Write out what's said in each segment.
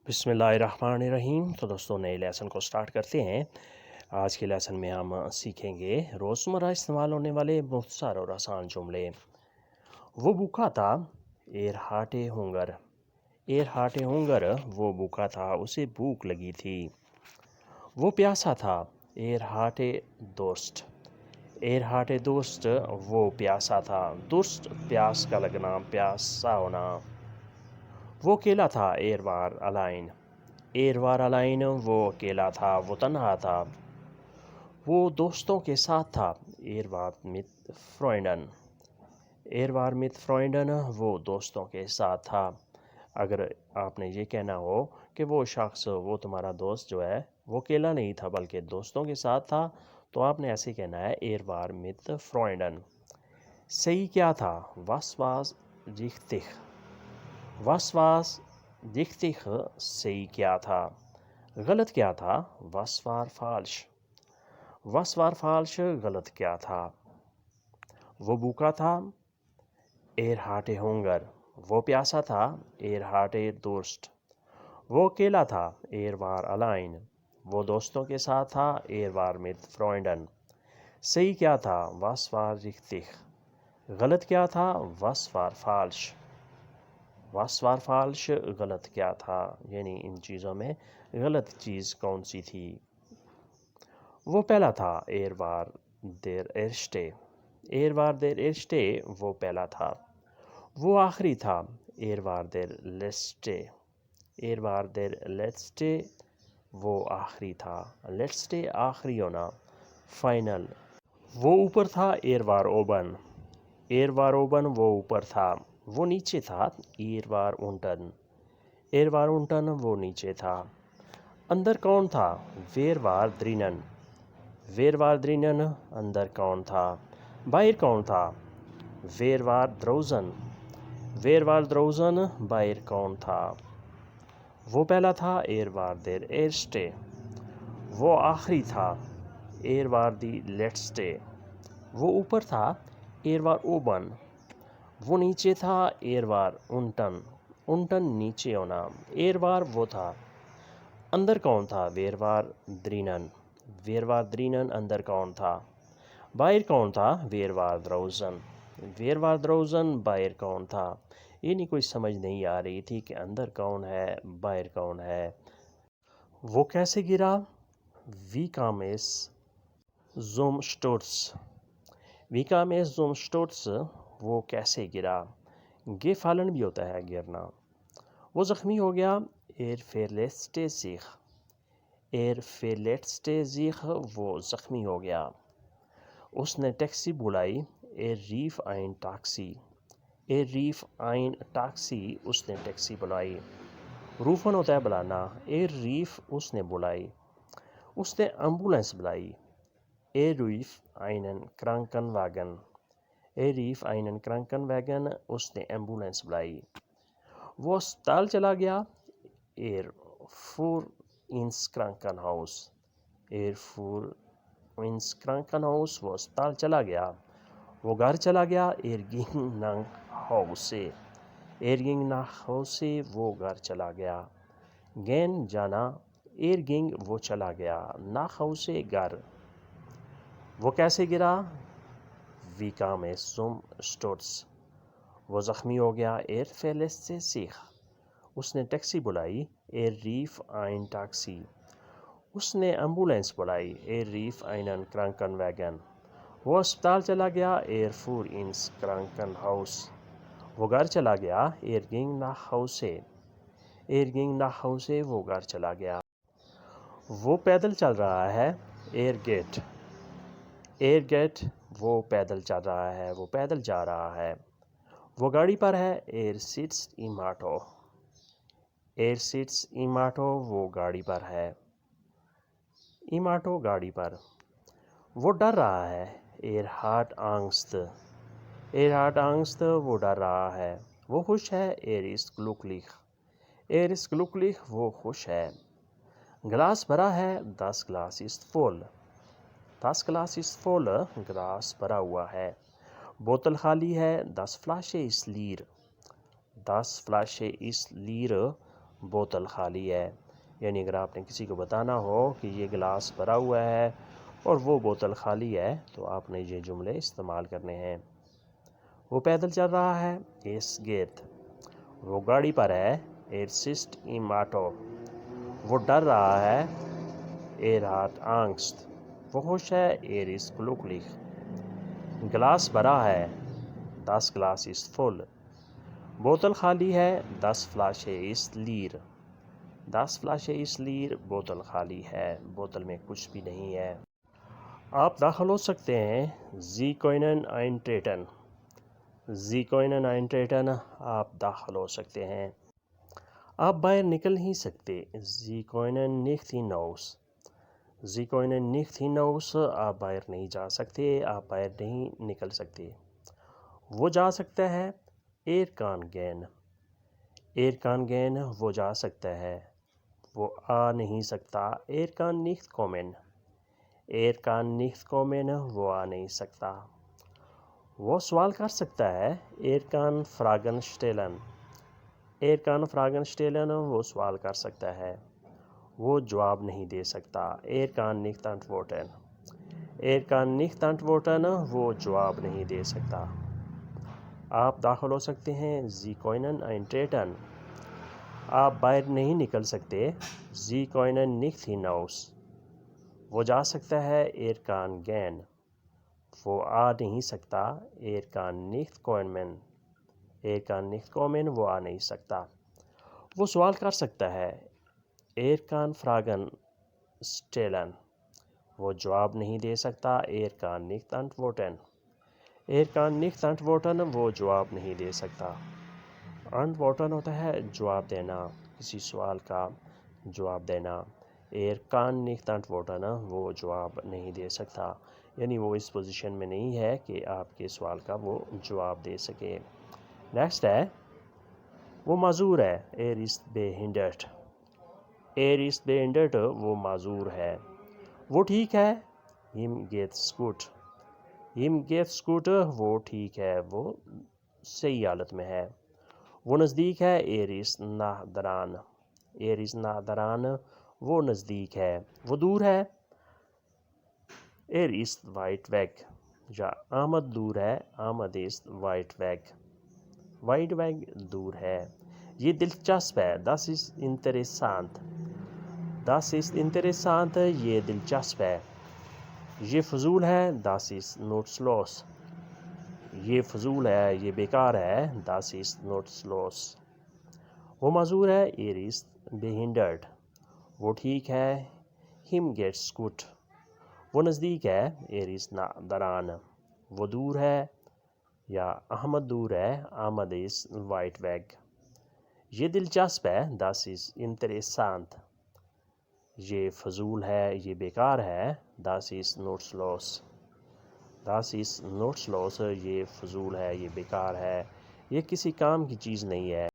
بسم اللہ الرحمن الرحیم۔ تو دوستوں نئے لیسن کو سٹارٹ کرتے ہیں۔ آج کے لیسن میں ہم سیکھیں گے روزمرہ استعمال ہونے والے مختصر اور آسان جملے۔ وہ بھوکا تھا، ایر ہارٹے ہنگر۔ ایر ہارٹے ہنگر، وہ بھوکا تھا، اسے بھوک لگی تھی۔ وہ پیاسا تھا، ایر ہارٹے دوست۔ ایر ہارٹے دوست، وہ پیاسا تھا، درست پیاس کا لگنا، پیاسا ہونا۔ وہ اکیلا تھا، ایر وار الائن۔ ایر وار الائن، وہ اکیلا تھا، وہ تنہا تھا۔ وہ دوستوں کے ساتھ تھا، ایر وار مت فرائنڈن۔ ایر وار مت فرائنڈن، وہ دوستوں کے ساتھ تھا۔ اگر آپ نے یہ کہنا ہو کہ وہ شخص، وہ تمہارا دوست جو ہے وہ اکیلا نہیں تھا بلکہ دوستوں کے ساتھ تھا، تو آپ نے ایسے کہنا ہے ایر وار مت فرائنڈن۔ صحیح کیا تھا، واس واز ریختیک۔ واس واز ریختیک، صحیح کیا تھا۔ غلط کیا تھا، واس وار فالش۔ واس وار فالش، غلط کیا تھا۔ وہ بھوکا تھا، ایر ہارٹے ہنگر۔ وہ پیاسا تھا، ایر ہارٹے دورسٹ۔ وہ اکیلا تھا، ایر وار الائن۔ وہ دوستوں کے ساتھ تھا، ایر وار مت فرائنڈن۔ صحیح کیا تھا، واس وار ریختیک۔ غلط کیا تھا، واس وار فالش۔ واس وار فالش، غلط کیا تھا، یعنی ان چیزوں میں غلط چیز کون سی تھی۔ وہ پہلا تھا، ایر وار دیر ایرسٹے۔ ایر وار دیر ایرسٹے، وہ پہلا تھا۔ وہ آخری تھا، ایر وار دیر لیسٹے۔ ایر وار دیر لیسٹے، وہ آخری تھا۔ لیسٹے، آخری ہونا، فائنل۔ وہ اوپر تھا، ایر وار اوبن۔ ایر وار اوبن، وہ اوپر تھا۔ وہ نیچے تھا، ایر وار اونٹن۔ ایر وار اونٹن، وہ نیچے تھا۔ اندر کون تھا، ویر وار درینن۔ ویر وار درینن، اندر کون تھا۔ باہر کون تھا، ویر وار دروزن۔ ویر وار دروزن، باہر کون تھا۔ وہ پہلا تھا، ایر وار دیر ایرسٹے۔ وہ آخری تھا، ایر وار دی لیٹسٹے۔ وہ اوپر تھا، ایر وار اوبن۔ وہ نیچے تھا، ایر وار اونٹن۔ اونٹن، نیچے ہونا، ایر وار، وہ تھا۔ اندر کون تھا، ویر وار درینن۔ ویر وار درینن، اندر کون تھا۔ باہر کون تھا، ویر وار دروزن۔ ویر وار دروزن، باہر کون تھا۔ یہ نہیں کوئی سمجھ نہیں آ رہی تھی کہ اندر کون ہے، باہر کون ہے۔ وہ کیسے گرا، وی کام اس زوم سٹورس۔ وی کام اس زوم سٹورس، وہ کیسے گرا۔ گے فالن بھی ہوتا ہے گرنا۔ وہ زخمی ہو گیا، ایر فیرلیسٹے زیخ۔ ایر فیرلیسٹے زیخ، وہ زخمی ہو گیا۔ اس نے ٹیکسی بلائی، ایر ریف آئن ٹاکسی۔ ایر ریف آئن ٹاکسی، اس نے ٹیکسی بلائی۔ روفن ہوتا ہے بلانا، ایر ریف، اس نے بلائی۔ اس نے ایمبولینس بلائی، ایر ریف آئنن کرانکن واگن۔ ایر ریف آئنن کرانکن ویگن، اس نے ایمبولینس بلائی۔ وہ اسپتال چلا گیا، ایر فور انس کرانکن ہاؤس۔ ایر فور انس کرانکن ہاؤس، وہ اسپتال چلا گیا۔ وہ گھر چلا گیا، ایر گینگ نانگ ہاؤسے۔ ایر گینگ نانگ ہاؤسے، وہ گھر چلا گیا۔ گین، جانا، ایر گینگ، وہ چلا گیا، ناخ ہاؤسے، گھر۔ وہ کیسے گرا، وی کام اس زوم سٹورس۔ وہ زخمی ہو گیا، ایر فیرلیسٹے زیخ۔ اس نے ٹیکسی بلائی، ایر ریف آئن ٹاکسی۔ اس نے ایمبولینس بلائی، ایر ریف آئنن کرانکن ویگن۔ وہ اسپتال چلا گیا، ایر فور انس کرانکن ہاؤس۔ وہ گھر چلا گیا، ایر گینگ ناخ ہاؤسے۔ ایر گینگ ناخ ہاؤسے، وہ گھر چلا گیا۔ وہ پیدل چل رہا ہے، ایر گیٹ۔ ایر گیٹ، وہ پیدل چل رہا ہے، وہ پیدل جا رہا ہے۔ وہ گاڑی پر ہے، ایر سیٹس ایم آٹو۔ ایر سیٹس ایم آٹو، وہ گاڑی پر ہے۔ ایم آٹو، گاڑی پر۔ وہ ڈر رہا ہے، ایر ہارٹ آنگست۔ ایر ہارٹ آنگست، وہ ڈر رہا ہے۔ وہ خوش ہے، ایر ist glücklich۔ ایر ist glücklich، وہ خوش ہے۔ گلاس بھرا ہے، das Glas ist voll۔ das Glas ist voll، glass بھرا ہوا ہے۔ بوتل خالی ہے، das Flasche ist leer۔ das Flasche ist leer، بوتل خالی ہے۔ یعنی اگر آپ نے کسی کو بتانا ہو کہ یہ گلاس بھرا ہوا ہے اور وہ بوتل خالی ہے تو آپ نے یہ جملے استعمال کرنے ہیں۔ وہ پیدل چل رہا ہے، اس گیت۔ وہ گاڑی پر ہے، ایر سسٹ im آٹو۔ وہ ڈر رہا ہے، ایر ہات آنگست۔ وہ خوش ہے، ایر ist glücklich۔ گلاس بھرا ہے، das Glas ist voll۔ بوتل خالی ہے، das Flasche ist leer۔ das Flasche ist leer، بوتل خالی ہے، بوتل میں کچھ بھی نہیں ہے۔ آپ داخل ہو سکتے ہیں، Sie können eintreten۔ Sie können eintreten، آپ داخل ہو سکتے ہیں۔ آپ باہر نکل نہیں سکتے، Sie können nicht hinaus۔ Sie können nicht hinaus، آپ باہر نہیں جا سکتے، آپ باہر نہیں نکل سکتے۔ وہ جا سکتا ہے، Er kann gehen۔ Er kann gehen، وہ جا سکتا ہے۔ وہ آ نہیں سکتا، Er kann nicht kommen۔ Er kann nicht kommen، وہ آ نہیں سکتا۔ وہ سوال کر سکتا ہے، Er kann Fragen stellen۔ Er kann Fragen stellen، وہ سوال کر سکتا ہے۔ وہ جواب نہیں دے سکتا، Er kann nicht antworten۔ Er kann nicht antworten، وہ جواب نہیں دے سکتا۔ آپ داخل ہو سکتے ہیں، Sie können eintreten۔ آپ باہر نہیں نکل سکتے، Sie können nicht hinaus۔ وہ جا سکتا ہے، Er kann gehen۔ وہ آ نہیں سکتا، Er kann nicht kommen۔ Er kann nicht kommen، وہ آ نہیں سکتا۔ وہ سوال کر سکتا ہے، Er kann Fragen stellen۔ وہ جواب نہیں دے سکتا، Er kann nicht antworten۔ Er kann nicht antworten، وہ جواب نہیں دے سکتا۔ antworten ہوتا ہے جواب دینا، کسی سوال کا جواب دینا۔ Er kann nicht antworten، وہ جواب نہیں دے سکتا، یعنی وہ اس پوزیشن میں نہیں ہے کہ آپ کے سوال کا وہ جواب دے سکے۔ نیکسٹ ہے، وہ معذور ہے، Er ist behindert۔ Er ist behindert، وہ معذور ہے۔ وہ ٹھیک ہے، Ihm geht's gut۔ Ihm geht's gut، وہ ٹھیک ہے، وہ صحیح حالت میں ہے۔ وہ نزدیک ہے، Er ist nah dran۔ Er ist nah dran، وہ نزدیک ہے۔ وہ دور ہے، Er ist weit weg۔ یا آمد دور ہے، Ahmad ist weit weg۔ weit weg دور ہے۔ یہ دلچسپ ہے، Das ist interessant۔ Das ist interessant، یہ دلچسپ ہے۔ یہ فضول ہے، Das ist nutzlos۔ یہ فضول ہے، یہ بیکار ہے، Das ist nutzlos۔ وہ معذور ہے، Er ist behindert۔ وہ ٹھیک ہے، Ihm geht's gut۔ وہ نزدیک ہے، Er ist nah dran۔ وہ دور ہے یا احمد دور ہے، Ahmad ist weit weg۔ یہ دلچسپ ہے، Das ist interessant۔ یہ فضول ہے، یہ بیکار ہے، Das ist nutzlos۔ Das ist nutzlos، یہ فضول ہے، یہ بیکار ہے، یہ کسی کام کی چیز نہیں ہے۔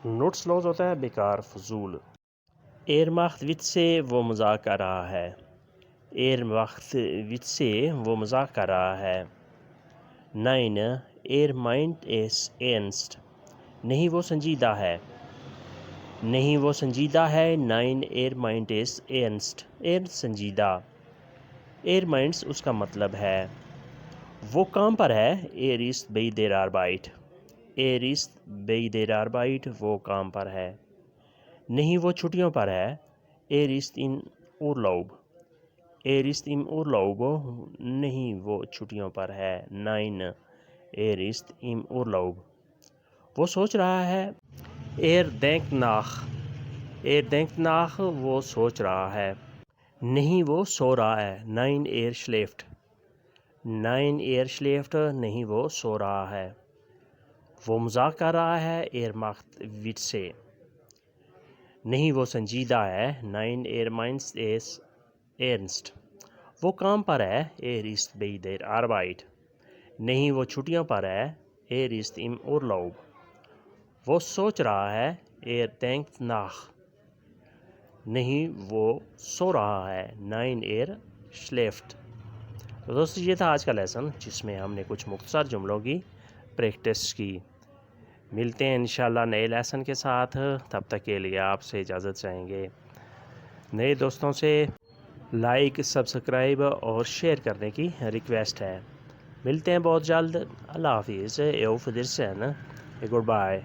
nutzlos ہوتا ہے بیکار، فضول۔ macht Witze، وہ مذاق کر رہا ہے۔ macht Witze، وہ مذاق کر رہا ہے۔ Nein، meint es ernst۔ نہیں، وہ سنجیدہ ہے۔ نہیں، وہ سنجیدہ ہے، Nein، meint es ernst۔ سنجیدہ۔ meint اس کا مطلب ہے۔ وہ کام پر ہے، ist bei der Arbeit۔ ist bei der Arbeit، وہ کام پر ہے۔ نہیں، وہ چھٹیوں پر ہے، ist im Urlaub۔ ist im Urlaub، نہیں، وہ چھٹیوں پر ہے، Nein، ist im Urlaub۔ وہ سوچ رہا ہے، denkt nach۔ denkt nach، وہ سوچ رہا ہے۔ نہیں، وہ سو رہا ہے، Nein، schläft۔ Nein، schläft، نہیں، وہ سو رہا ہے۔ وہ مذاق کر رہا ہے، macht Witze۔ نہیں، وہ سنجیدہ ہے، Nein، meint es ernst۔ وہ کام پر ہے، ist bei der Arbeit۔ نہیں، وہ چھٹیوں پر ہے، ist im Urlaub۔ وہ سوچ رہا ہے، denkt nach۔ نہیں، وہ سو رہا ہے، Nein، schläft۔ تو دوستو، یہ تھا آج کا لیسن، جس میں ہم نے کچھ مختصر جملوں کی پریکٹس کی۔ ملتے ہیں انشاءاللہ نئے لیسن کے ساتھ، تب تک کے لیے آپ سے اجازت چاہیں گے۔ نئے دوستوں سے لائک، سبسکرائب اور شیئر کرنے کی ریکویسٹ ہے۔ ملتے ہیں بہت جلد۔ اللہ حافظ۔ Auf Wiedersehen۔ Good bye.